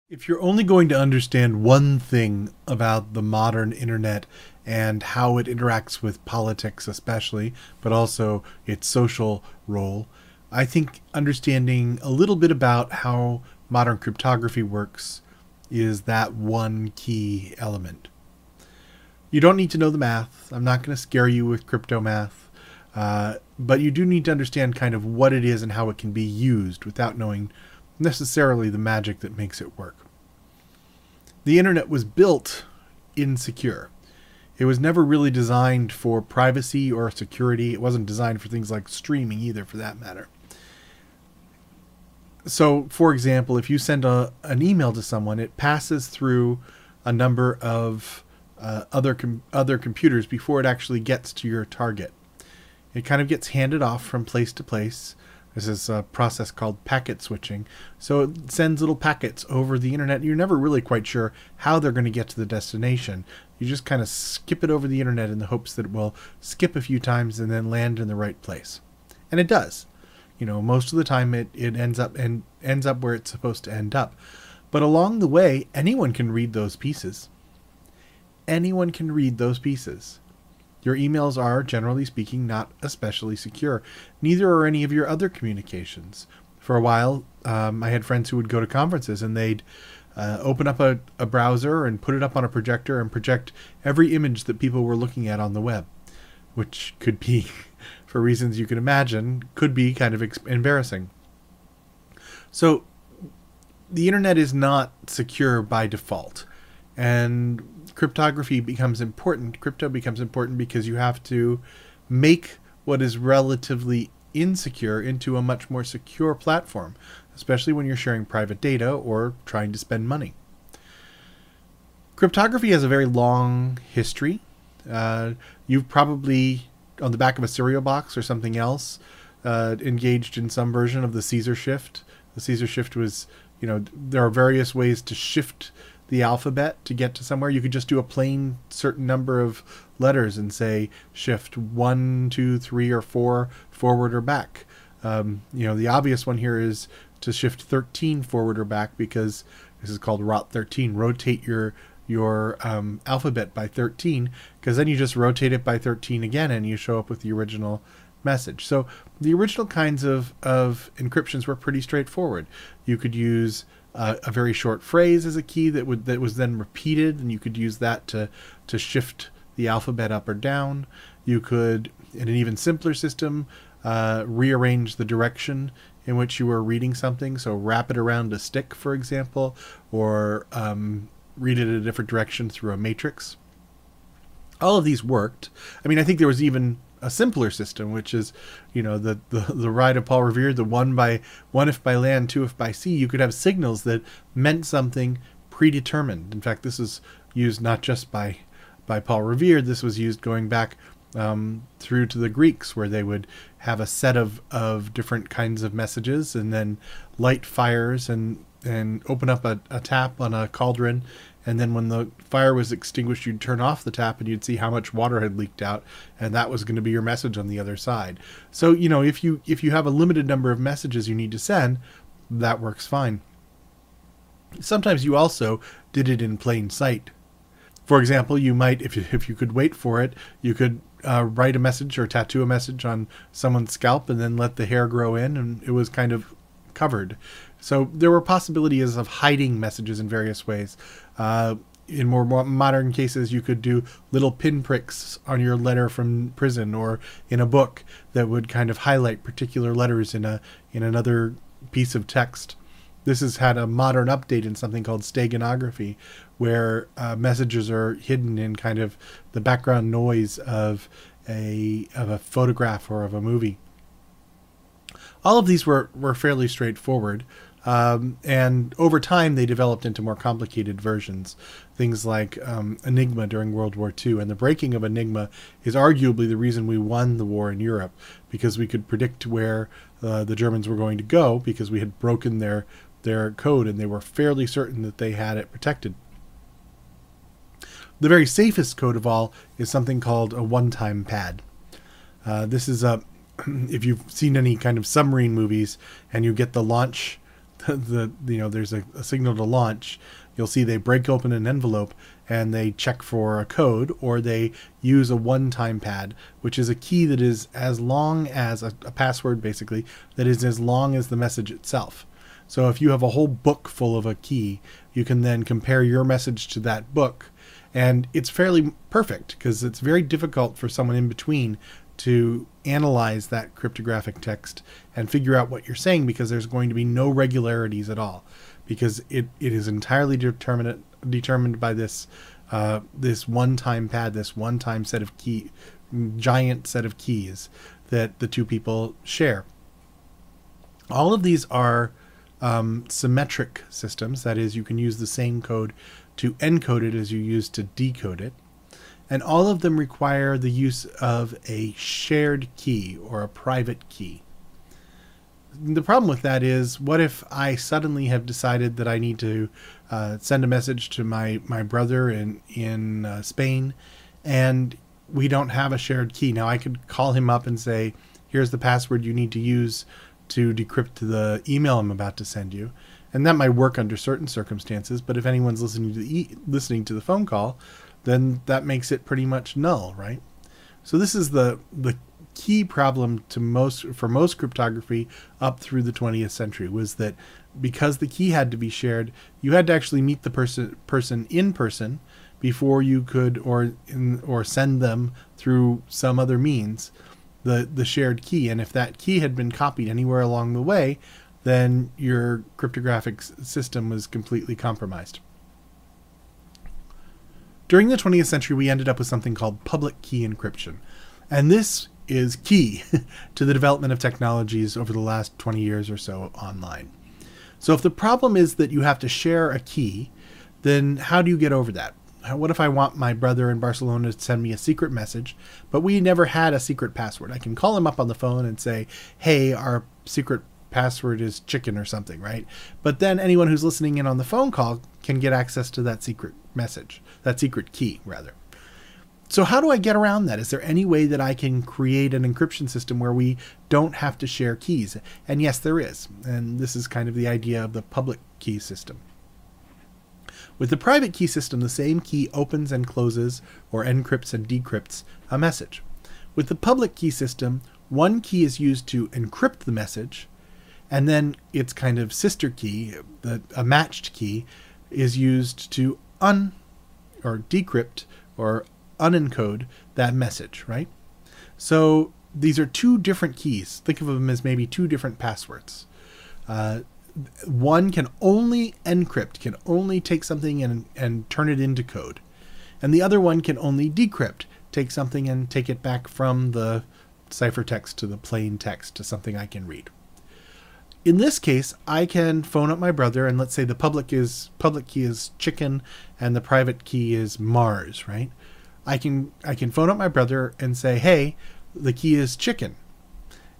If you're only going to understand one thing about the modern internet and how it interacts with politics, especially, but also its social role, I think understanding a little bit about how modern cryptography works is that one key element. You don't need to know the math. I'm not going to scare you with crypto math. But you do need to understand kind of what it is and how it can be used without knowing necessarily the magic that makes it work. The internet was built insecure. It was never really designed for privacy or security. It wasn't designed for things like streaming either, for that matter. So, for example, if you send an email to someone, it passes through a number of other computers before it actually gets to your target. It kind of gets handed off from place to place. This is a process called packet switching. So it sends little packets over the internet. You're never really quite sure how they're going to get to the destination. You just kind of skip it over the internet in the hopes that it will skip a few times and then land in the right place. And it does. You know, most of the time it ends up where it's supposed to end up. But along the way, anyone can read those pieces. Anyone can read those pieces. Your emails are, generally speaking, not especially secure. Neither are any of your other communications. For a while, I had friends who would go to conferences and they'd open up a browser and put it up on a projector and project every image that people were looking at on the web, which could be, for reasons you can imagine, could be kind of embarrassing. So the internet is not secure by default. And cryptography becomes important. Crypto becomes important because you have to make what is relatively insecure into a much more secure platform, especially when you're sharing private data or trying to spend money. Cryptography has a very long history. You've probably, on the back of a cereal box or something else, engaged in some version of the Caesar shift. The Caesar shift was, there are various ways to shift the alphabet to get to somewhere. You could just do a plain certain number of letters and say shift 1, 2, 3, or 4 forward or back. The obvious one here is to shift 13 forward or back because this is called rot 13. Rotate your alphabet by 13, because then you just rotate it by 13 again and you show up with the original message. So the original kinds of encryptions were pretty straightforward. You could use a very short phrase as a key that was then repeated, and you could use that to shift the alphabet up or down. You could, in an even simpler system, rearrange the direction in which you were reading something. So wrap it around a stick, for example, or read it in a different direction through a matrix. All of these worked. I mean, I think there was even a simpler system, which is, the ride of Paul Revere, the one if by land, two if by sea. You could have signals that meant something predetermined. In fact, this is used not just by Paul Revere. This was used going back through to the Greeks, where they would have a set of different kinds of messages and then light fires and open up a tap on a cauldron. And then when the fire was extinguished, you'd turn off the tap and you'd see how much water had leaked out. And that was going to be your message on the other side. So, if you have a limited number of messages you need to send, that works fine. Sometimes you also did it in plain sight. For example, you might, if you could wait for it, you could write a message or tattoo a message on someone's scalp and then let the hair grow in, and it was kind of covered. So there were possibilities of hiding messages in various ways. In more modern cases, you could do little pinpricks on your letter from prison or in a book that would kind of highlight particular letters in another piece of text. This has had a modern update in something called steganography, where messages are hidden in kind of the background noise of a photograph or of a movie. All of these were fairly straightforward. And over time, they developed into more complicated versions. Things like Enigma during World War II. And the breaking of Enigma is arguably the reason we won the war in Europe, because we could predict where the Germans were going to go, because we had broken their code and they were fairly certain that they had it protected. The very safest code of all is something called a one-time pad. This is if you've seen any kind of submarine movies and you get the launch there's a signal to launch, you'll see they break open an envelope and they check for a code, or they use a one-time pad, which is a key that is as long as a password, basically, that is as long as the message itself. So if you have a whole book full of a key, you can then compare your message to that book, and it's fairly perfect because it's very difficult for someone in between to analyze that cryptographic text and figure out what you're saying, because there's going to be no regularities at all, because it is entirely determined by this one-time pad, this one-time set of giant set of keys that the two people share. All of these are symmetric systems. That is, you can use the same code to encode it as you use to decode it. And all of them require the use of a shared key or a private key. The problem with that is, what if I suddenly have decided that I need to send a message to my brother in Spain, and we don't have a shared key? Now, I could call him up and say, here's the password you need to use to decrypt the email I'm about to send you. And that might work under certain circumstances, but if anyone's listening to the phone call, then that makes it pretty much null, right? So this is the key problem for most cryptography up through the 20th century, was that because the key had to be shared, you had to actually meet the person in person before you could or send them through some other means the shared key. And if that key had been copied anywhere along the way, then your cryptographic system was completely compromised. During the 20th century, we ended up with something called public key encryption. And this is key to the development of technologies over the last 20 years or so online. So if the problem is that you have to share a key, then how do you get over that? What if I want my brother in Barcelona to send me a secret message, but we never had a secret password? I can call him up on the phone and say, hey, our secret password is chicken or something, right? But then anyone who's listening in on the phone call can get access to that secret message, that secret key, rather. So how do I get around that? Is there any way that I can create an encryption system where we don't have to share keys? And yes, there is. And this is kind of the idea of the public key system. With the private key system, the same key opens and closes, or encrypts and decrypts, a message. With the public key system, one key is used to encrypt the message, and then its kind of sister key, a matched key, is used to decrypt or unencode that message, right? So these are two different keys. Think of them as maybe two different passwords. One can only encrypt, can only take something and turn it into code. And the other one can only decrypt, take something and take it back from the ciphertext to the plain text to something I can read. In this case, I can phone up my brother, and let's say the public key is chicken and the private key is Mars, right? I can phone up my brother and say, hey, the key is chicken.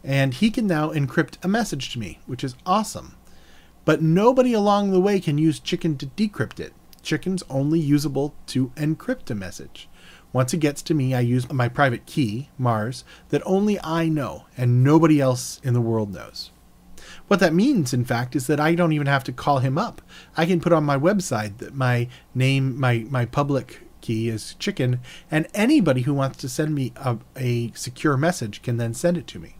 And he can now encrypt a message to me, which is awesome. But nobody along the way can use chicken to decrypt it. Chicken's only usable to encrypt a message. Once it gets to me, I use my private key, Mars, that only I know and nobody else in the world knows. What that means, in fact, is that I don't even have to call him up. I can put on my website that my name, my public key is chicken, and anybody who wants to send me a secure message can then send it to me.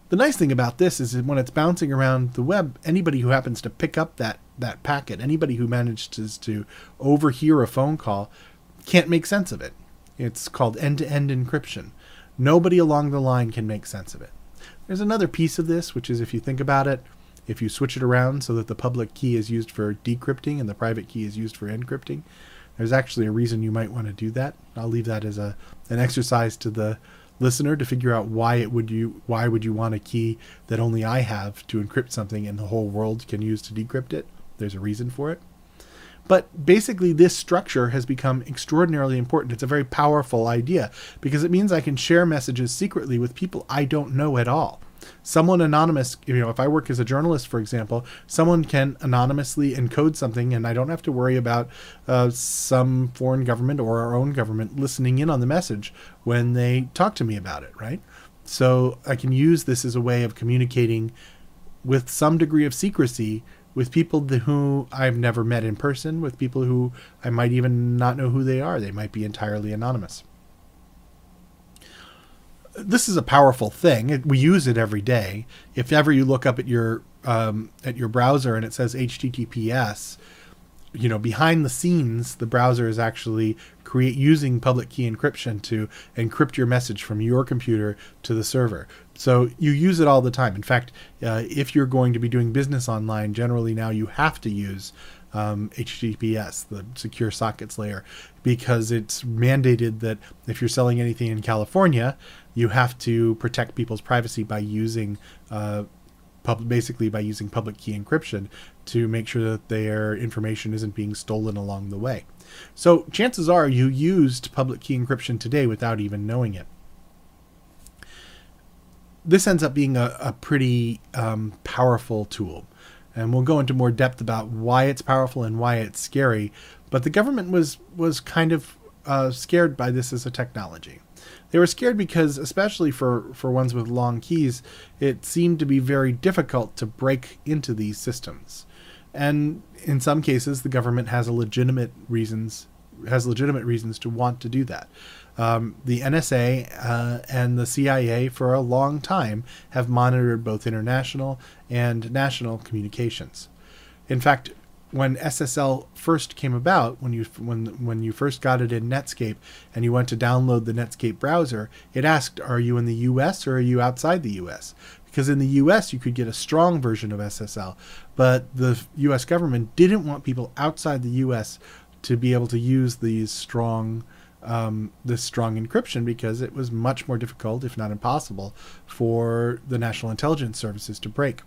The nice thing about this is that when it's bouncing around the web, anybody who happens to pick up that packet, anybody who manages to overhear a phone call, can't make sense of it. It's called end-to-end encryption. Nobody along the line can make sense of it. There's another piece of this, which is, if you think about it, if you switch it around so that the public key is used for decrypting and the private key is used for encrypting, there's actually a reason you might want to do that. I'll leave that as an exercise to the listener to figure out why would you want a key that only I have to encrypt something and the whole world can use to decrypt it. There's a reason for it. But basically, this structure has become extraordinarily important. It's a very powerful idea because it means I can share messages secretly with people I don't know at all. Someone anonymous, if I work as a journalist, for example, someone can anonymously encode something and I don't have to worry about some foreign government or our own government listening in on the message when they talk to me about it, right? So I can use this as a way of communicating with some degree of secrecy with people who I've never met in person, with people who I might even not know who they are. They might be entirely anonymous. This is a powerful thing. We use it every day. If ever you look up at your browser and it says HTTPS, behind the scenes, the browser is actually using public key encryption to encrypt your message from your computer to the server. So you use it all the time. In fact, if you're going to be doing business online, generally now you have to use HTTPS, the secure sockets layer, because it's mandated that if you're selling anything in California, you have to protect people's privacy by using basically by using public key encryption to make sure that their information isn't being stolen along the way. So chances are you used public key encryption today without even knowing it. This ends up being a pretty powerful tool. And we'll go into more depth about why it's powerful and why it's scary. But the government was kind of scared by this as a technology. They were scared because, especially for ones with long keys, it seemed to be very difficult to break into these systems. And in some cases, the government has legitimate reasons to want to do that. The NSA and the CIA for a long time have monitored both international and national communications. In fact, when SSL first came about, when you first got it in Netscape and you went to download the Netscape browser, it asked, are you in the US or are you outside the US? Because in the US you could get a strong version of SSL, but the US government didn't want people outside the US to be able to use this strong encryption, because it was much more difficult, if not impossible, for the national intelligence services to break.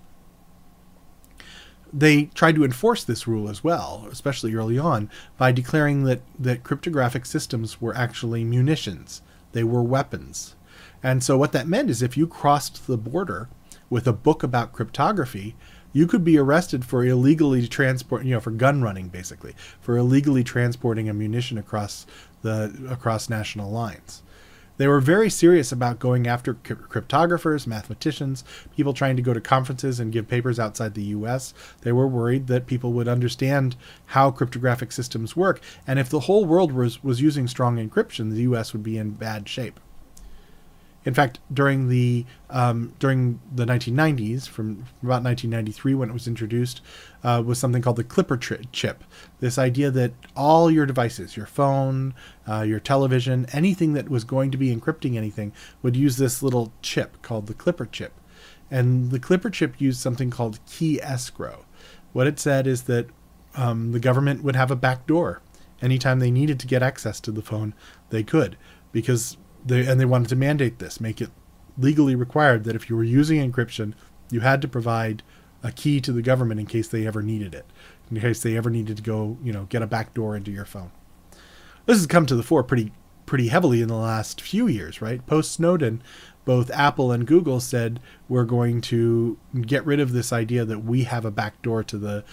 They tried to enforce this rule as well, especially early on, by declaring that cryptographic systems were actually munitions. They were weapons. And so what that meant is if you crossed the border with a book about cryptography, you could be arrested for illegally for gun running, basically, for illegally transporting a munition across national lines. They were very serious about going after cryptographers, mathematicians, people trying to go to conferences and give papers outside the US. They were worried that people would understand how cryptographic systems work, and if the whole world was using strong encryption, the US would be in bad shape. In fact, during the 1990s, from about 1993 when it was introduced, was something called the Clipper chip. This idea that all your devices, your phone, your television, anything that was going to be encrypting anything would use this little chip called the Clipper chip. And the Clipper chip used something called key escrow. What it said is that the government would have a back door. Anytime they needed to get access to the phone, they could, because they wanted to mandate this, make it legally required that if you were using encryption, you had to provide a key to the government in case they ever needed it, in case they ever needed to go, get a back door into your phone. This has come to the fore pretty heavily in the last few years, right? Post Snowden, both Apple and Google said we're going to get rid of this idea that we have a back door to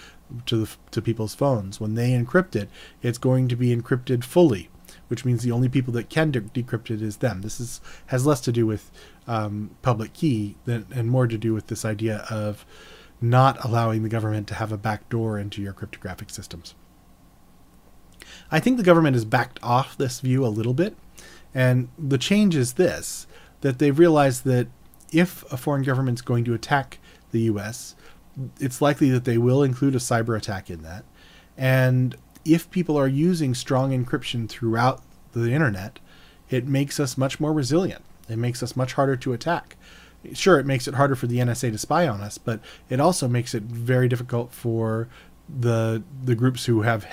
people's phones. When they encrypt it, it's going to be encrypted fully, which means the only people that can decrypt it is them. This has less to do with public key and more to do with this idea of not allowing the government to have a back door into your cryptographic systems. I think the government has backed off this view a little bit, and the change is this, that they've realized that if a foreign government's going to attack the US, it's likely that they will include a cyber attack in that. And if people are using strong encryption throughout the internet, it makes us much more resilient. It makes us much harder to attack. Sure, it makes it harder for the NSA to spy on us, but it also makes it very difficult for the groups who have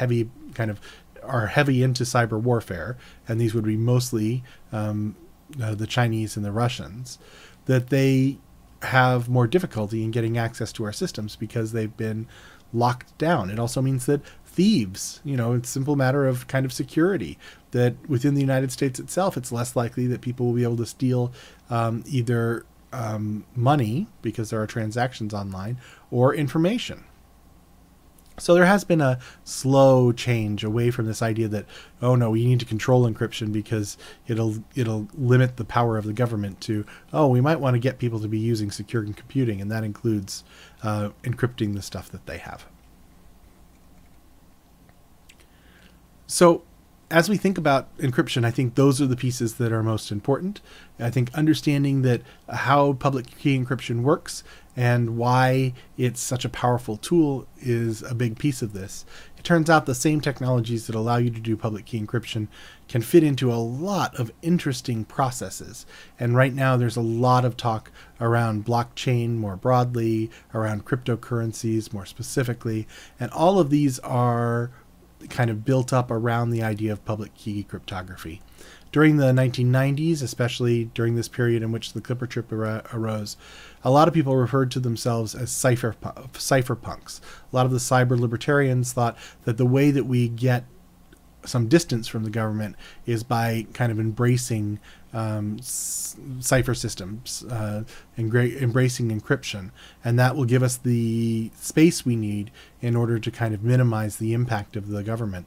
are heavy into cyber warfare, and these would be mostly the Chinese and the Russians, that they have more difficulty in getting access to our systems because they've been locked down. It also means that thieves, it's a simple matter of kind of security, that within the United States itself, it's less likely that people will be able to steal either money, because there are transactions online, or information. So there has been a slow change away from this idea that, oh no, we need to control encryption because it'll limit the power of the government, to, oh, we might want to get people to be using secure computing, and that includes encrypting the stuff that they have. So, as we think about encryption, I think those are the pieces that are most important. I think understanding that how public key encryption works and why it's such a powerful tool is a big piece of this. It turns out the same technologies that allow you to do public key encryption can fit into a lot of interesting processes. And right now there's a lot of talk around blockchain more broadly, around cryptocurrencies more specifically, and all of these are kind of built up around the idea of public key cryptography. During the 1990s, especially during this period in which the Clipper chip arose, a lot of people referred to themselves as cypherpunks. A lot of the cyber libertarians thought that the way that we get some distance from the government is by kind of embracing cipher systems, embracing encryption, and that will give us the space we need in order to kind of minimize the impact of the government.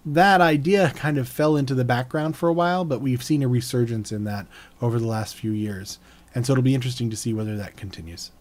That idea kind of fell into the background for a while, but we've seen a resurgence in that over the last few years, and so it'll be interesting to see whether that continues.